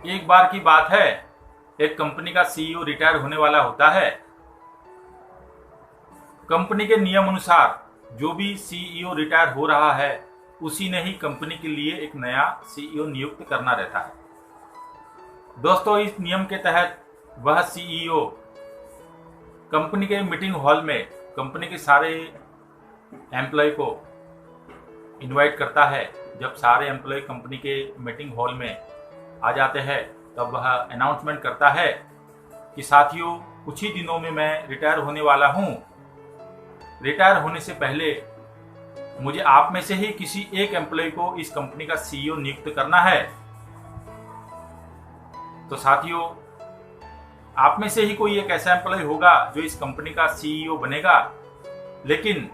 एक बार की बात है, एक कंपनी का सीईओ रिटायर होने वाला होता है। कंपनी के नियम अनुसार जो भी सीईओ रिटायर हो रहा है उसी ने ही कंपनी के लिए एक नया सीईओ नियुक्त करना रहता है। दोस्तों, इस नियम के तहत वह सीईओ कंपनी के मीटिंग हॉल में कंपनी के सारे एम्प्लॉय को इनवाइट करता है। जब सारे एम्प्लॉय कंपनी के मीटिंग हॉल में आ जाते हैं तब वह अनाउंसमेंट करता है कि साथियों, कुछ ही दिनों में मैं रिटायर होने वाला हूं। रिटायर होने से पहले मुझे आप में से ही किसी एक एम्प्लॉय को इस कंपनी का सीईओ नियुक्त करना है। तो साथियों, आप में से ही कोई एक ऐसा एम्प्लॉय होगा जो इस कंपनी का सीईओ बनेगा, लेकिन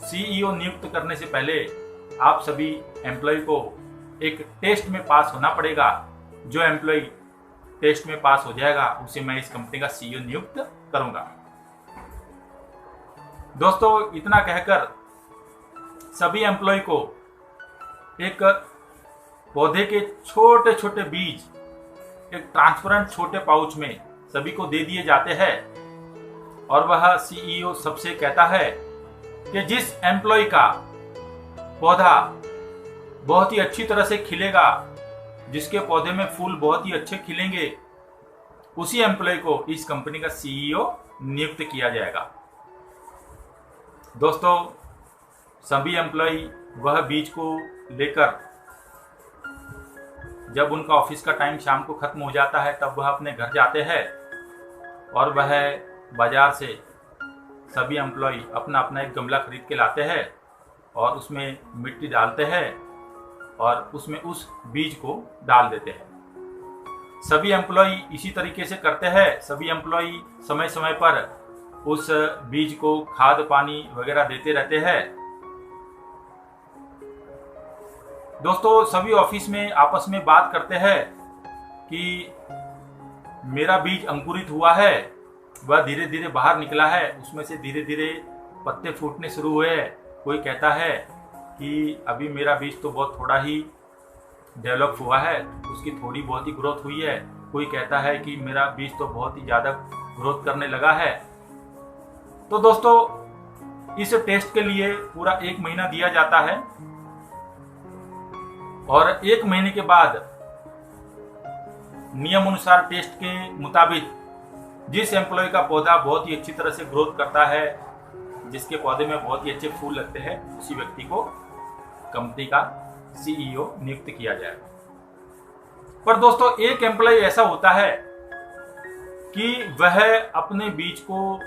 सीईओ नियुक्त करने से पहले आप सभी एम्प्लॉय को एक टेस्ट में पास होना पड़ेगा। जो एम्प्लॉय टेस्ट में पास हो जाएगा उसे मैं इस कंपनी का सीईओ नियुक्त करूंगा। दोस्तों, इतना कहकर सभी एम्प्लॉय को एक पौधे के छोटे छोटे बीज एक ट्रांसपेरेंट छोटे पाउच में सभी को दे दिए जाते हैं और वह सीईओ सबसे कहता है कि जिस एम्प्लॉय का पौधा बहुत ही अच्छी तरह से खिलेगा, जिसके पौधे में फूल बहुत ही अच्छे खिलेंगे, उसी एम्प्लॉय को इस कंपनी का सीईओ नियुक्त किया जाएगा। दोस्तों, सभी एम्प्लॉय वह बीज को लेकर जब उनका ऑफिस का टाइम शाम को खत्म हो जाता है तब वह अपने घर जाते हैं और वह बाजार से सभी एम्प्लॉय अपना अपना एक गमला खरीद के लाते हैं और उसमें मिट्टी डालते हैं और उसमें उस बीज को डाल देते हैं। सभी एम्प्लॉय इसी तरीके से करते हैं। सभी एम्प्लॉय समय समय पर उस बीज को खाद पानी वगैरह देते रहते हैं। दोस्तों, सभी ऑफिस में आपस में बात करते हैं कि मेरा बीज अंकुरित हुआ है, वह धीरे धीरे बाहर निकला है, उसमें से धीरे धीरे पत्ते फूटने शुरू हुए हैं। कोई कहता है कि अभी मेरा बीज तो बहुत थोड़ा ही डेवलप हुआ है, उसकी थोड़ी बहुत ही ग्रोथ हुई है। कोई कहता है कि मेरा बीज तो बहुत ही ज़्यादा ग्रोथ करने लगा है। तो दोस्तों, इस टेस्ट के लिए पूरा 1 महीना दिया जाता है और 1 महीने के बाद नियम अनुसार टेस्ट के मुताबिक जिस एम्प्लॉय का पौधा बहुत ही अच्छी तरह से ग्रोथ करता है, जिसके पौधे में बहुत ही अच्छे फूल लगते हैं, उसी व्यक्ति को कंपनी का सीईओ नियुक्त किया जाएगा। पर दोस्तों, एक एम्प्लॉय ऐसा होता है कि वह अपने बीज को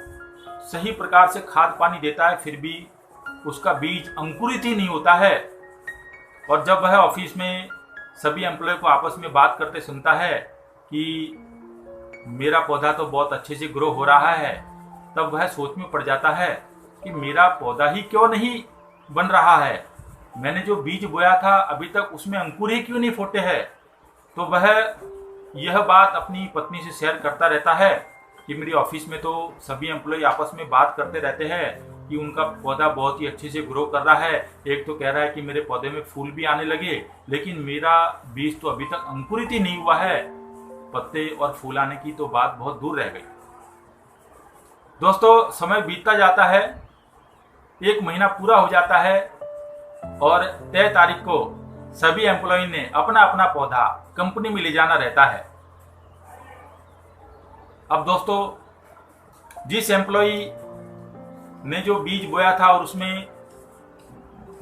सही प्रकार से खाद पानी देता है, फिर भी उसका बीज अंकुरित ही नहीं होता है। और जब वह ऑफिस में सभी एम्प्लॉय को आपस में बात करते सुनता है कि मेरा पौधा तो बहुत अच्छे से ग्रो हो रहा है, तब वह सोच में पड़ जाता है कि मेरा पौधा ही क्यों नहीं बन रहा है, मैंने जो बीज बोया था अभी तक उसमें अंकुर ही क्यों नहीं फूटे हैं। तो वह यह बात अपनी पत्नी से शेयर करता रहता है कि मेरी ऑफिस में तो सभी एम्प्लॉय आपस में बात करते रहते हैं कि उनका पौधा बहुत ही अच्छे से ग्रो कर रहा है। एक तो कह रहा है कि मेरे पौधे में फूल भी आने लगे, लेकिन मेरा बीज तो अभी तक अंकुरित ही नहीं हुआ है, पत्ते और फूल आने की तो बात बहुत दूर रह गई। दोस्तों, समय बीतता जाता है, 1 महीना पूरा हो जाता है और तय तारीख को सभी एम्प्लॉय ने अपना अपना पौधा कंपनी में ले जाना रहता है। अब दोस्तों, जिस एम्प्लॉय ने जो बीज बोया था और उसमें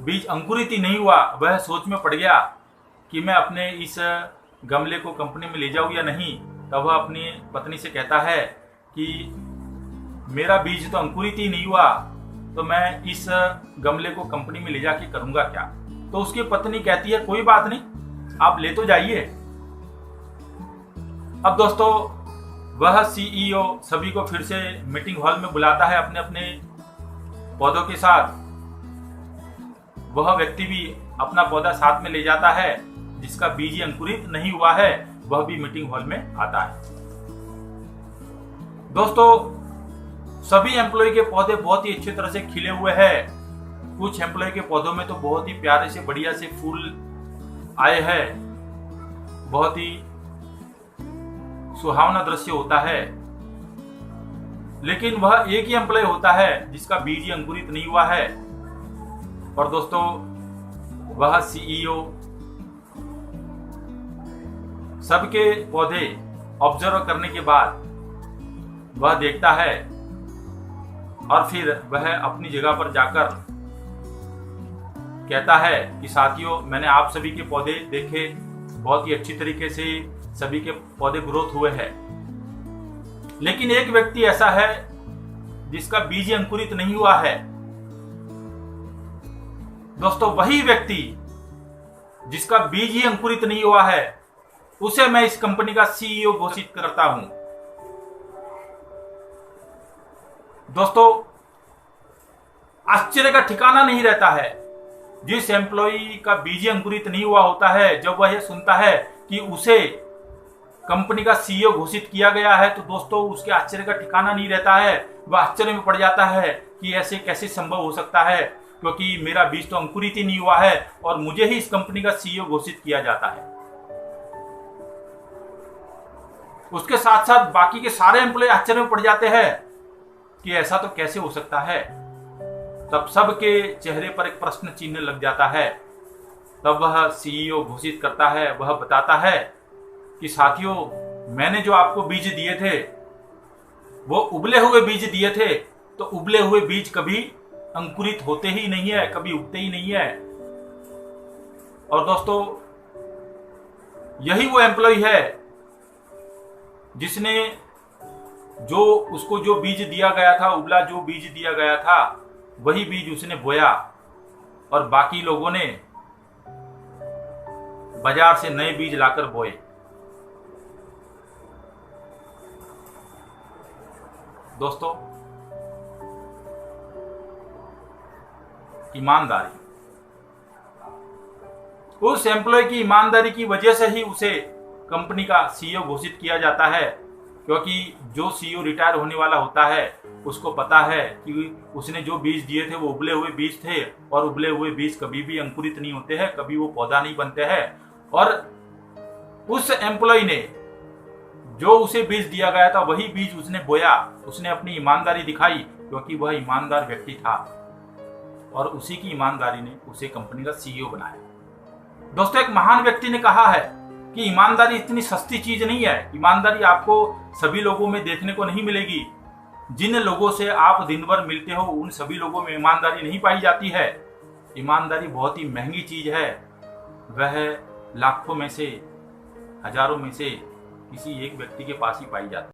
बीज अंकुरित ही नहीं हुआ, वह सोच में पड़ गया कि मैं अपने इस गमले को कंपनी में ले जाऊं या नहीं। तब वह अपनी पत्नी से कहता है कि मेरा बीज तो अंकुरित ही नहीं हुआ, तो मैं इस गमले को कंपनी में ले जाके करूंगा क्या। तो उसकी पत्नी कहती है कोई बात नहीं, आप ले तो जाइए। अब दोस्तों, वह सीईओ सभी को फिर से मीटिंग हॉल में बुलाता है अपने अपने पौधों के साथ। वह व्यक्ति भी अपना पौधा साथ में ले जाता है जिसका बीज ही अंकुरित नहीं हुआ है, वह भी मीटिंग हॉल में आता है। दोस्तों, सभी एम्प्लॉय के पौधे बहुत ही अच्छी तरह से खिले हुए हैं। कुछ एम्प्लॉय के पौधों में तो बहुत ही प्यारे से बढ़िया से फूल आए हैं। बहुत ही सुहावना दृश्य होता है, लेकिन वह एक ही एम्प्लॉय होता है जिसका बीज ही अंकुरित नहीं हुआ है। और दोस्तों, वह सीईओ सबके पौधे ऑब्जर्व करने के बाद वह देखता है और फिर वह अपनी जगह पर जाकर कहता है कि साथियों, मैंने आप सभी के पौधे देखे, बहुत ही अच्छी तरीके से सभी के पौधे ग्रोथ हुए हैं, लेकिन एक व्यक्ति ऐसा है जिसका बीज अंकुरित नहीं हुआ है। दोस्तों, वही व्यक्ति जिसका बीज ही अंकुरित नहीं हुआ है, उसे मैं इस कंपनी का सीईओ घोषित करता हूं। दोस्तों, आश्चर्य का ठिकाना नहीं रहता है। जिस एम्प्लॉई का बीज अंकुरित नहीं हुआ होता है, जब वह यह सुनता है कि उसे कंपनी का सीईओ घोषित किया गया है, तो दोस्तों उसके आश्चर्य का ठिकाना नहीं रहता है। वह आश्चर्य में पड़ जाता है कि ऐसे कैसे संभव हो सकता है, क्योंकि मेरा बीज तो अंकुरित ही नहीं हुआ है और मुझे ही इस कंपनी का सीईओ घोषित किया जाता है। उसके साथ साथ बाकी के सारे एम्प्लॉय आश्चर्य में पड़ जाते हैं कि ऐसा तो कैसे हो सकता है। तब सबके चेहरे पर एक प्रश्न चिन्ह लग जाता है। तब वह सीईओ घोषित करता है, वह बताता है कि साथियों, मैंने जो आपको बीज दिए थे वो उबले हुए बीज दिए थे, तो उबले हुए बीज कभी अंकुरित होते ही नहीं है, कभी उगते ही नहीं है। और दोस्तों, यही वो एम्प्लॉय है जिसने उसको जो बीज दिया गया था, उबला जो बीज दिया गया था, वही बीज उसने बोया और बाकी लोगों ने बाजार से नए बीज लाकर बोए। दोस्तों, ईमानदारी, उस एम्प्लॉय की ईमानदारी की वजह से ही उसे कंपनी का सीईओ घोषित किया जाता है, क्योंकि जो सीईओ रिटायर होने वाला होता है उसको पता है कि उसने जो बीज दिए थे वो उबले हुए बीज थे, और उबले हुए बीज कभी भी अंकुरित नहीं होते हैं, कभी वो पौधा नहीं बनते हैं। और उस एम्प्लॉय ने जो उसे बीज दिया गया था वही बीज उसने बोया, उसने अपनी ईमानदारी दिखाई, क्योंकि वह ईमानदार व्यक्ति था और उसी की ईमानदारी ने उसे कंपनी का सीईओ बनाया। दोस्तों, एक महान व्यक्ति ने कहा है कि ईमानदारी इतनी सस्ती चीज नहीं है। ईमानदारी आपको सभी लोगों में देखने को नहीं मिलेगी। जिन लोगों से आप दिन भर मिलते हो उन सभी लोगों में ईमानदारी नहीं पाई जाती है। ईमानदारी बहुत ही महंगी चीज है। वह लाखों में से, हजारों में से किसी एक व्यक्ति के पास ही पाई जाती है।